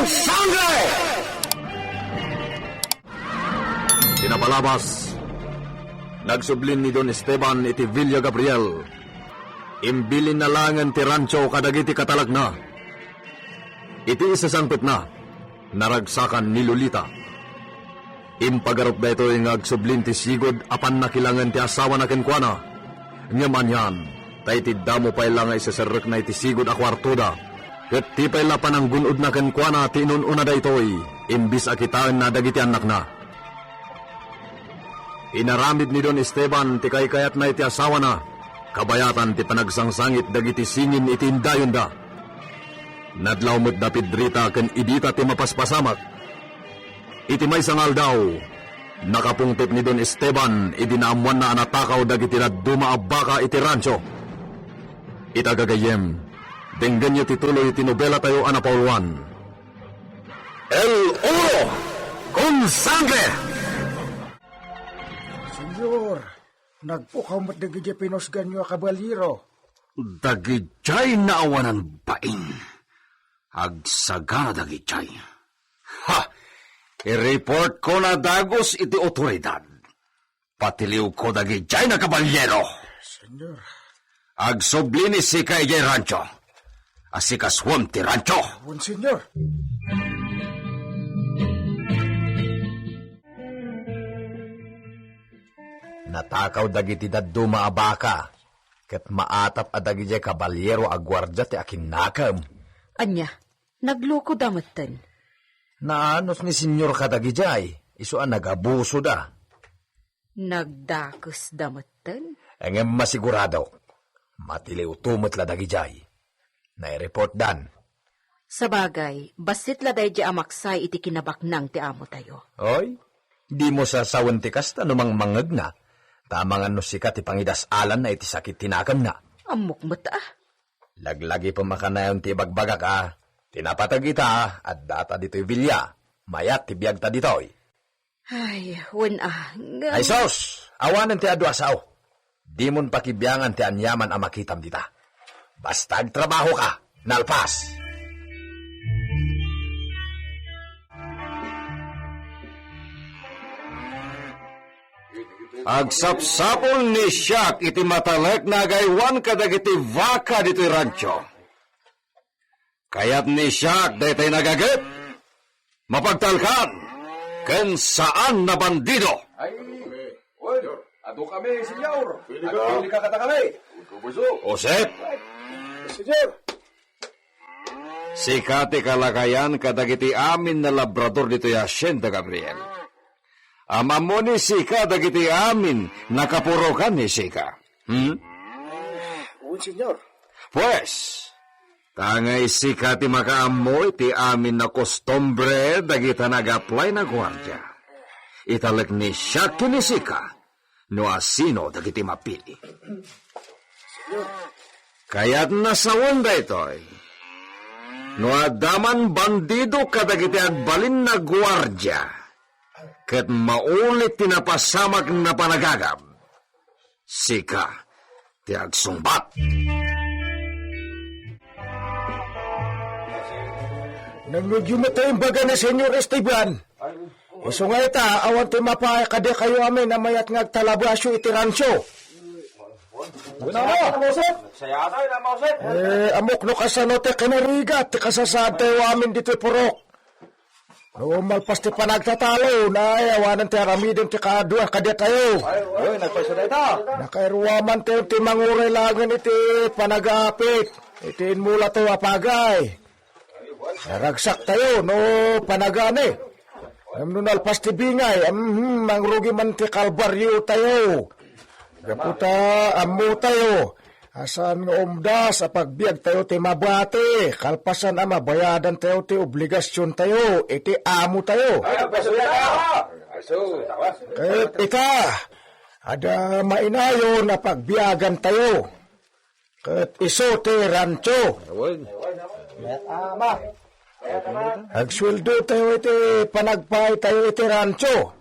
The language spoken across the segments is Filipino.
sangre! Pinapalabas, nagsublin ni Don Esteban iti Villa Gabriel. Imbilin na langan ti rancho kadagiti katalag na. Iti isasangpet na, naragsakan ni Lolita. Impagarop da ito yung agsublin ti sigod apan nakilangan ti asawa na kenkwana. Ngaman yan, tayo ti damo pa ilang ay sasarek na iti sigod akwartuda. Ket ti pa ilapan ang gunod na kenkwana ti inununa da ito'y imbis akitaan na dagiti anak na. Inaramid ni Don Esteban ti kaykayat na iti asawa na, kabayatan ti panagsangsangit dagiti singin iti indayon da. Nadlaw mo't dapid drita ken idita ti mapaspasamak. Iti may sangal daw, nakapungtip ni Don Esteban idinaamuan na anatakaw dagiti naduma a baka iti rancho. Itagagayem, denggan niyo tituloy iti nobela tayo anapauluan. El Oro con Sangre! Senyor, nagpukaw mo't dagiti pinosgan nyo kabaliro. Dagijay na awanan bain. Agsagana dagijay. Ha! I-report ko na dagos iti otoridad. Patiliw ko dagijay na kabalyero. Senyor. Agsublini si kaijay rancho. Asikaswam ti rancho. Bun, senyor. Natakaw dagiti daduma a baka, ket maatap a dagiti kabalyero a gwardya ti akinakam. Anya, nagloko dametten. Naanos ni senyor kadagijay, iso ang nagabuso da. Nagdakos dametten? Engem masigurado, matiliw tumot la dagijay. Nai-report dan. Sabagay, basit la day di amaksay iti kinabaknang ti amo tayo. Oy, di mo sasawan ti kasta numang mangag na. Tamang ano sikat ti pangidasalan na iti sakit tinakam na. Amok mata. Laglagi pa makanayon ti bagbagak tinapatag ita at data dito'y vilya. Mayat ti biyag ta dito'y. Ay, wen Ay sos, awanan ti adu asaw. Di mon pakibiyangan ti anyaman a makitam dita. Basta trabaho ka, nalpas. Agsapsapol ni Siak iti matalek na agaywan kadagiti vaka dito rancho. Kayat ni Siak daytay nagagit, mapagtalkan, ken saan na bandido. Ay, oy, ado kami, senyor. Pili ka kata kami. Osep, Senyor. sikati kalakayan kadagiti amin na labrador dito ya Hacienda Gabriel. Ama mo ni Sika dagiti amin nakapurokan ni Sika. Un senyor. Pues, tangay Sika ti makaamo iti amin na kostombre dagita nag-apply na gwardya. Italek ni siya ni Sika no asino dagiti mapili. Kaya't nasawan da ito'y. No adaman bandido kadagiti agbalin na gwardya. Ket maulit tinapasamak na panagagab. Sika, ti agsumbat. Nangudyo mo tayong baga na senyor Esteban. Iso nga ita, awan ti mapaya kade kayo amin na mayat ngagtalabasyo iti rancho. Amok no kasano te kanariga, ti kasasad tayo amin dito purok. No malpas ti panagtatalo, na awanan ti aramidin ti kadua kade tayo. Ay, nagpasya ito. Nakairuwaman tayo ti manguray langan iti panagapit. Itiin mula tayo apagay. Naragsak tayo, no panagani. Nunalpas ti bingay, mangrugi man ti kalbaryo tayo. Gaputa, amu tayo. Asan nga umdas, sa pagbiag tayo ti mabati. Kalpasan ama, bayadan tayo ti obligasyon tayo. Iti amo tayo. Ay, nagpasya ito. Ika, ada mainayo na pagbiagan tayo. Kat iso ti rancho. Agsweldo tayo iti panagpay tayo iti rancho.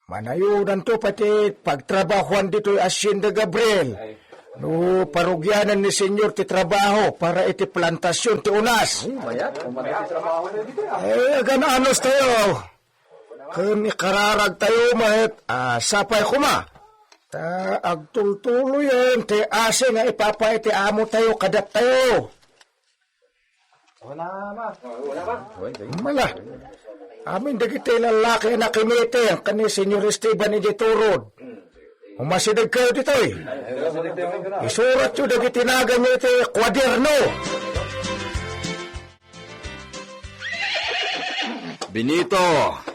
Manayunan to pati pagtrabahuan dito Hacienda Gabriel. No, parugyanan ni senyor ti trabaho para iti plantasyon ti unas. Gananos tayo. Kun ikararag tayo mahit, sapay kuma. Ta agtultulo yan, ti ase nga ipapay ti amo tayo, kadat tayo. Mala. Amin dagiti lalaki na kimite, kani senyor Esteban Iditurod. Umasidag kayo dito eh. Isurat yun dagiti nagan nyo iti kwaderno. Benito,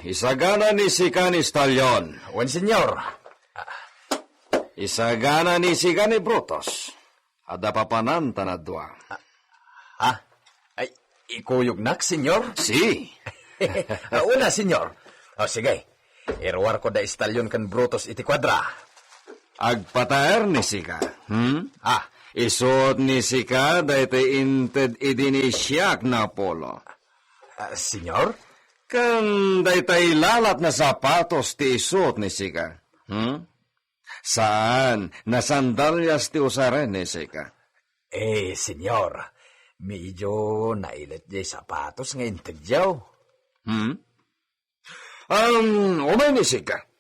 isagana ni si Canistalyon. Wan senyor. Isagana ni si Gani Brutos. Ada papanan tanadwa. Ay, ikuyugnak, senyor? Si. Una, senyor. O, sige. Irwar ko da istalyon kan Brutos iti kwadra. Agpataer ni Sika. Isot ni Sika dahiti inted idinisyak na polo. Senyor? Kan dahiti lalat na sapatos ti isot ni Sika. Saan? Nasandalyas ti usaren ni Sika. Senyor. Medyo nailit di sapatos ngayon tagyaw. Umay ni Sika.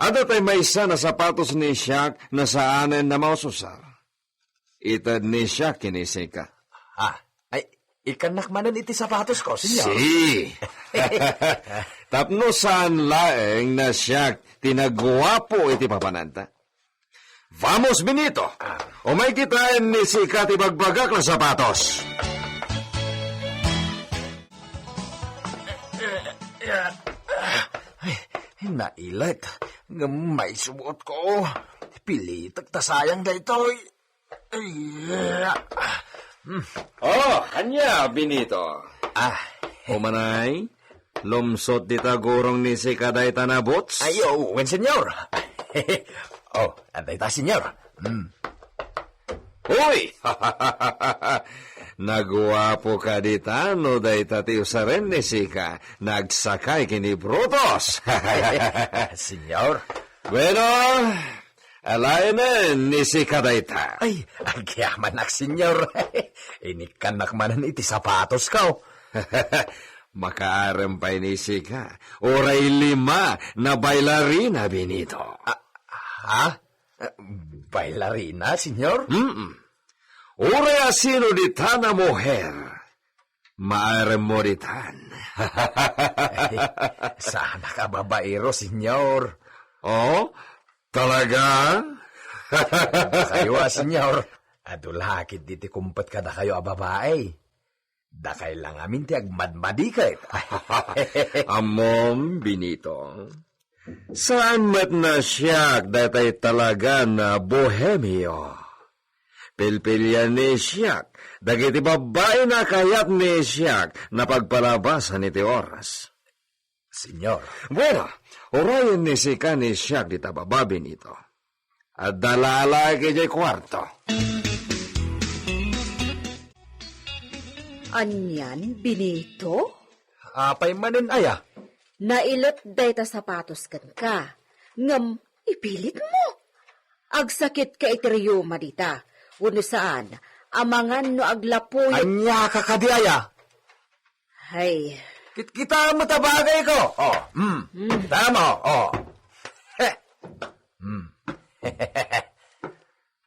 Ada tay may isa na sapatos ni Siak na saanen na maususar. Itad ni Siak kini Sika. Ay, ikanak manan iti sapatos ko, senyor. Si. Tapno saan laeng na Siak tinagwapo iti papananta. Vamos, Benito. Umay kitain ni Sika ti bagbagak na sapatos. Nailit. May suot ko. Pilitak ta sayang da ito. Kanya, Benito. Umanay, lumsot di tagurong ni si Kaday Tanabots. Wen senyor. Antay ta, senyor. Uy! Nagwapo ka dita, no day tati usaren ni Sika. Nagsakay kini Brutos. Senyor. Bueno, alayanan ni Sika dayta. Ay, agyaman nak, senyor. Inikanak manan iti sapatos ko. Makaarempay ni Sika. Oray 5 na bailarina, Benito. Bailarina, senyor? Oray asino dita na muher. Maarem mo ditan. Sana ka babaero, senyor. Oh, talaga? Kayo, senyor. Adulakit diti kumpet ka da kayo, babae. Da kay lang amin ti agmadmadikit. Amom, Benito. Saan mat na siyak datay talaga na bohemio? Pilpilyan ni siyak, dagiti babae na kayat ni siyak na pagpalabasan iti oras. Senyor. Bueno, orayan ni Sika ni siyak di tababa, Benito. At dalala kaya kwarto. Anyan, Benito? Apay manen aya. Nailot dayta sapatos kan ka. Ngam, ipilit mo. Agsakit ka iteriyo madita. Wano saan, amangan no aglapoy. Anya ka kadi aya. Hay, Kita matabagay ko. Tama,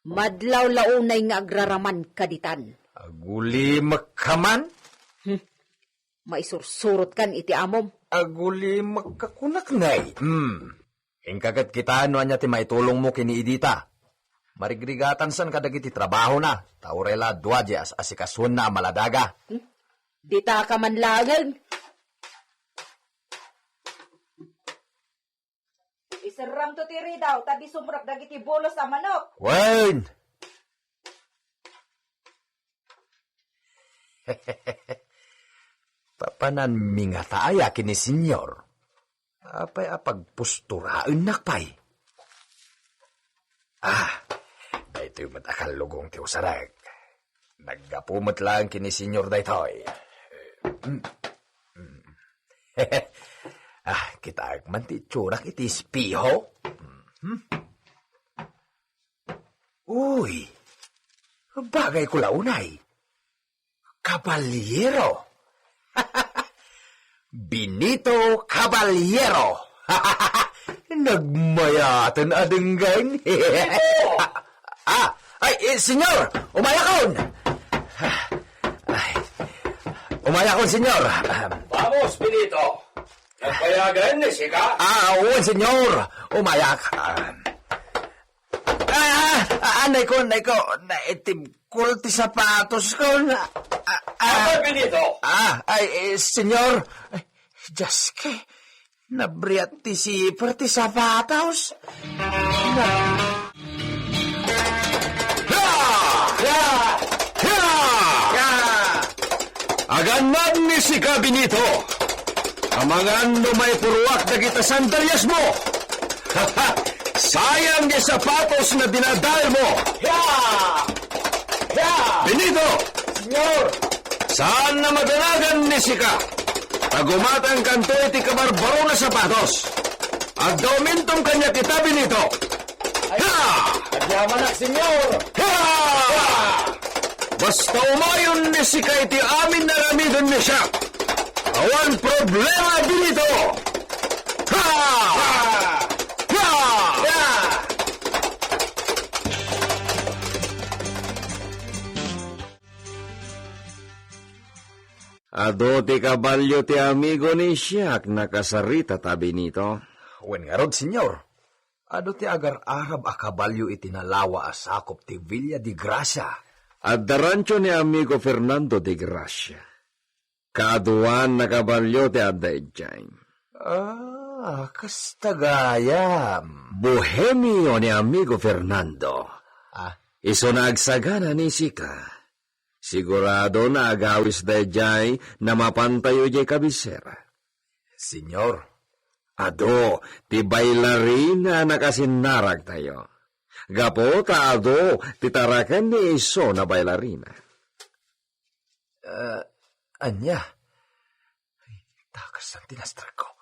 madlaw launay nga agraraman kaditan. Aguli makaman? Maisursurot kan iti amom. Aguli makakunaknay. Ingkagat kita ano anya ti maitulong mo kini Idita. Marigrigatan san kadagiti trabaho na. Taurela duwaje as asikasun na maladaga. Dita ka man lagang. Isaram to tiri daw, tabi sumrap dagiti bolos sa manok. Wayne! Papanan minga taaya kini senyor. Apay apagpusturaan nakpay. Dahito yung matakal lugong ti usarag. Naggapumat lang kini senyor daytoy. Kita agman ti tsurak iti spiho. Uy, bagay ko launay. Caballero. Benito Caballero. Nagmayatan adenggan. Senyor, umayakon. Umayakon, senyor. Vamos, Benito. Nagpayagan ni Sika. Oo, senyor. Umayak. Anay ko, naitim kulti sapatos ko na. Benito. Senyor. Diyos ke, nabriat ti sipar ti sapatos. Aganan ni Sika, Benito. Amangan no may puruak na kita sandalias mo. Sayang yung sapatos na dinadal mo. Benito! Senyor! Saan na madanagan ni Sika? Tagumatang kanto iti kabarbaro na sapatos. At daumintong kanya kita, Benito. Adyaman na, senyor! Basta umayon ni Sika iti amin na ramidon ni siya. Awan problema, Benito. Ado ti kabalyo ti amigo ni Siak nakasarita ta, Benito. Wen nga rod, senyor. Ado ti agar-arab a kabalyo itinalawa a sakop ti Villa di Gracia. At darancho ni amigo Fernando de Gracia. Kaaduan na kabalyo ti adayjay. Kastagayam. Bohemio ni amigo Fernando. Iso na agsagana ni Sika. Sigurado na agawis dayjay na mapantayo jay kabisera. Senyor. Ado, ti bailarina na kasinarag tayo. Gapo ado, titarakan ni iso na bailarina. Anya? Ay, takas ang tinastra ko.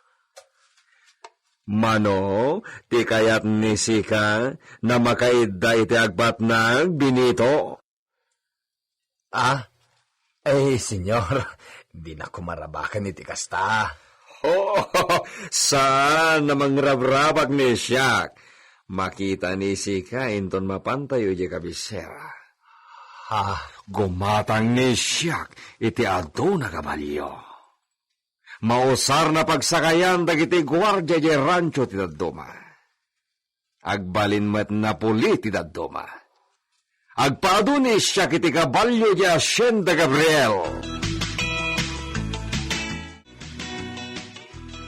Mano, ti kayat ni Sika na makaida iti agbatnag, Benito. Senyor, di na kumarabakan iti kasta. Saan namang rabrabak ni Siak? Makita ni Sika inton mapantayo di kabisera. Gumatang ni Siak iti ado na kabalyo. Mausar na pagsakayan dagiti gwardya di rancho ti dadduma. Agbalin met na puli ti dadduma. Agpaado ni Siak iti kabalyo di Hacienda Gabriel.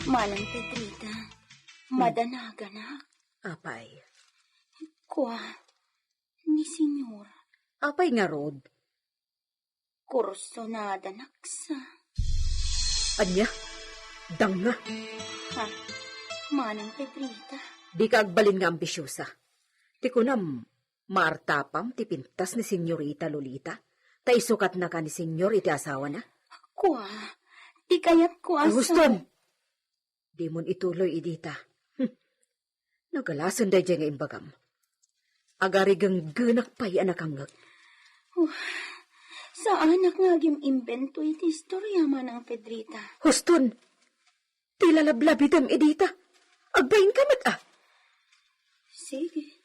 Manang Pedrita, madanaga na. Apay. Kwa, ni senyor, Apay nga rod. kurso na danaksa. Anya? Dang nga. Ha, Manang Pedrita, Di ka agbalin nga ambisyosa. Ti kunam, maartapam ti pintas ni Senyorita Lolita. Ta isukat na ka ni Senyor iti asawa na. kwa, di kayat kwa Aguston! Di mon ituloy idita. Nagalasan day nga imbagam. Agarigang ganak pa'y anakangag. Saan nakngagim imbento iti istorya, Manang Pedrita? Huston! Ti lalablabitam idita. Agbayin kamat Sige,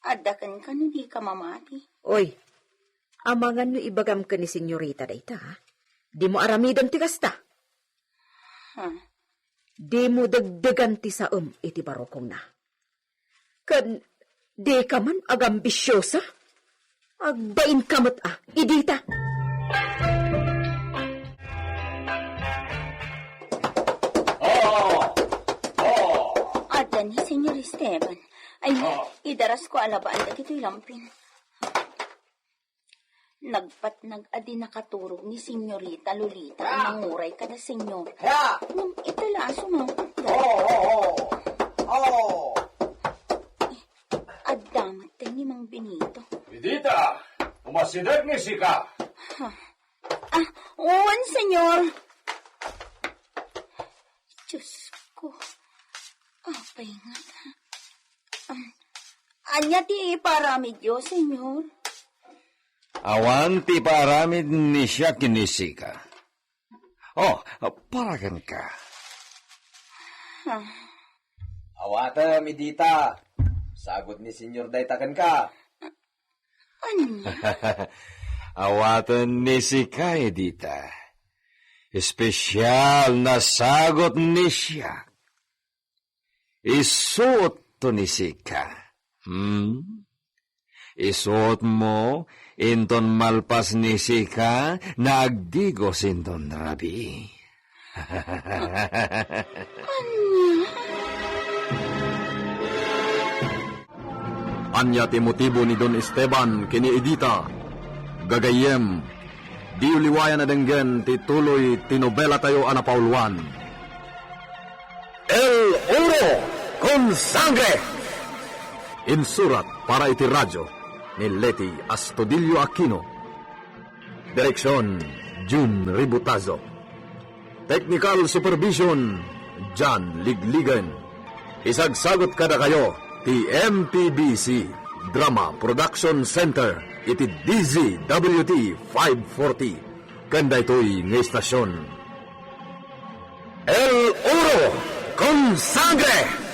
adakan ka no di ka mamati. Oy, amangan no ibagam ka ni Senyorita dayta, ha? Di mo aramidam ti kasta. Ha, Di mo dagdagan ti saom iti barokong na. Kan, di ka man agambisyosa? Agbain kamot idita. Ada ni Senyor Esteban. Ay, idaras ko alabaan na dito'y lampin. Nagpatnag-adi nakaturog ni Senyorita Lolita ang manguray kada senyor. Nung italaso mo. Adamat tayo ni Mang Benito. Benita, umasidag ni Sika. Uwan, senyor. Diyos ko. Apay nga. Anya ti paramid yo, senyor. Awan ti paaramid ni siya kinisika. Oh, paragan ka. Awata, midita. Sagot ni Senyor Daytakan ka. Anya? Awatan ni si Kaedita. Espesyal na sagot ni siya. Isuot to ni Sika. Isuot mo, inton malpas ni Sika, na agdigos inton rabi. Anya ti motibo ni Don Esteban kini Edita. Gagayem, di uliwayan na denggen ti tuloy tinobela tayo anapauluan. El Oro con Sangre! Insurat para iti radyo ni Leti Astudillo Aquino. Direksyon, June Ributazo. Technical Supervision, John Ligligan. Isagsagot kada kayo, ti MPBC Drama Production Center, iti DZWT 540. Kanda ito'y ng istasyon. El Oro con Sangre!